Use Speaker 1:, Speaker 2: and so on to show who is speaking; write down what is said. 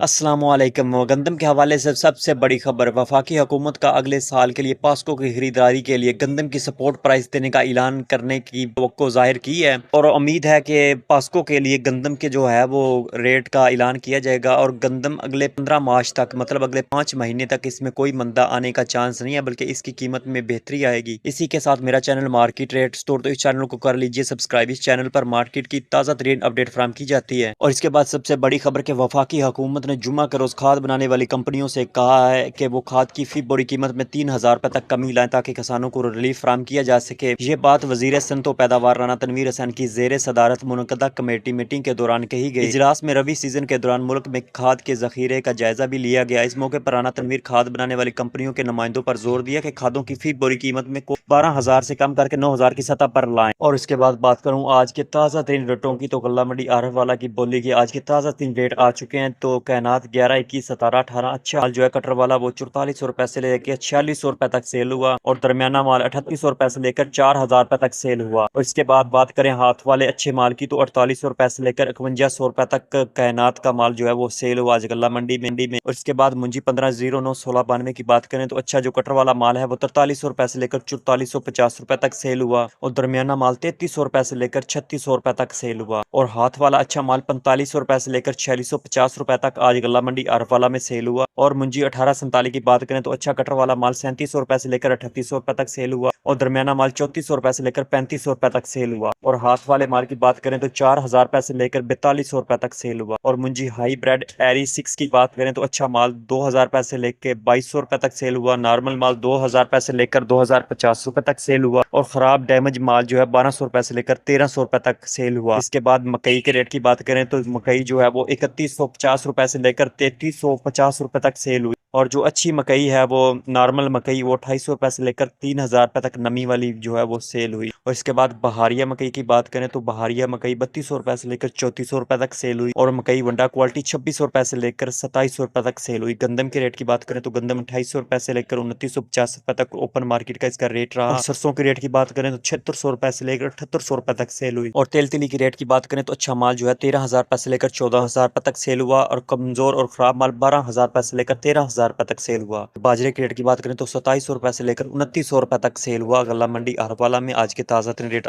Speaker 1: अस्सलामुअलैकुम। गंदम के हवाले से सबसे बड़ी खबर, वफाकी हुकूमत का अगले साल के लिए पास्को की खरीदारी के लिए गंदम की सपोर्ट प्राइस देने का ऐलान करने की तवक्को जाहिर की है और उम्मीद है कि पास्को के लिए गंदम के जो है वो रेट का ऐलान किया जाएगा और गंदम अगले 15 मार्च तक, मतलब अगले 5 महीने तक इसमें कोई मंदा आने का चांस नहीं है, बल्कि इसकी कीमत में बेहतरी आएगी। इसी के साथ मेरा चैनल मार्केट रेट स्टोर, तो इस चैनल को कर लीजिए सब्सक्राइब। इस चैनल पर मार्केट की ताज़ा तरीन अपडेट फराम की जाती है। और इसके बाद सबसे बड़ी खबर के वफाकी हुकूमत ने जुमा के रोज खाद बनाने वाली कंपनियों से कहा है कि वो खाद की फी बोरी कीमत में 3,000 रुपए तक कमी लाएं ताकि किसानों को रिलीफ फराम किया जा सके। ये बात वजीर सनत व पैदावार राना तनवीर हसन की जेर सदारत मुनक़दा कमेटी मीटिंग के दौरान कही गई। इजलास में रबी सीजन के दौरान मुल्क में खाद के जखीरे का जायजा भी लिया गया। इस मौके पर राना तनवीर खाद बनाने वाली कंपनियों के नुमाइंदों पर जोर दिया कि खादों की फी बोरी कीमत में 12,000 से कम करके 9,000 की सतह पर लाएं। और इसके बाद बात करूं आज के ताज़ा तरीन रेटों की, तो गल्ला मंडी आरफ वाला की बोली की आज के ताज़ा 3 रेट आ चुके हैं। तो कैनात 11, 21, 17, 18 अच्छा माल जो है कटर वाला वो 4400 रुपए से लेकर 4600 रुपए तक सेल हुआ और दरमियाना माल 3800 रुपए से लेकर 4000 रुपए तक सेल हुआ। और इसके बाद बात करें हाथ वाले अच्छे माल की, तो 4800 रुपए से लेकर 5100 रुपए तक कैनात का माल जो है वो सेल हुआ आज गल्ला मंडी में। और इसके बाद मुंजी 15091692 की बात करें तो अच्छा जो कटर वाला माल है वो 4300 रुपए से लेकर 4450 रुपए तक सेल हुआ और दरमियाना माल 3300 रुपए से लेकर 3600 रुपए तक सेल हुआ। और हाथ वाला अच्छा माल 4500 रुपए से लेकर 4650 रुपए तक आज गल्ला मंडी आरफ वाला में सेल हुआ। और मुंजी 1847 की बात करें तो अच्छा कटर वाला माल 3700 रुपए से लेकर 3800 रुपए तक सेल हुआ और दरमियाना माल 3400 रुपए से लेकर 3500 रुपए तक सेल हुआ। और हाथ वाले माल की बात करें तो 4000 रुपए से लेकर 4200 रुपए तक सेल हुआ। और मुंजी हाई ब्रेड एरी 6 की बात करें तो अच्छा माल 2000 रुपए से लेकर 2200 रुपए तक सेल हुआ, नॉर्मल माल 2000 रुपए से लेकर 2050 रुपए तक सेल हुआ और खराब डैमेज माल जो है 1200 रुपए से लेकर 1300 रुपए तक सेल हुआ। इसके बाद मकई के रेट की बात करें तो मकई जो है वो 3150 रुपए से लेकर 3350 रुपए तक सेल हुई। और जो अच्छी मकई है वो नॉर्मल मकई वो 250 रुपए से लेकर 3000 रुपए तक नमी वाली जो है वो सेल हुई। और इसके बाद बहारिया मकई की बात करें तो बहारिया मकई 3200 रुपए से लेकर 3400 रुपए तक सेल हुई और मकई वंडा क्वालिटी 2600 रुपए से लेकर 2700 रुपए तक सेल हुई। गंदम के रेट की बात करें तो गंदम 2800 रुपए से लेकर 2950 रुपए तक ओपन मार्केट का इसका रेट रहा। और सरसों के रेट की बात करें तो 7600 रुपए से लेकर 7800 रुपए तक सेल हुई। और तेल तिली की रेट की बात करें तो अच्छा माल जो है 13,000 रुपए से लेकर 14,000 रुपए तक सेल हुआ और कमजोर और खराब माल 12,000 रुपए से लेकर 13,000 रुपए तक सेल हुआ। बाजरे के रेट की बात करें तो 2700 रुपए से लेकर 2900 रुपए तक सेल हुआ गल्ला मंडी अरवाला में आज के ताज़ा रेट।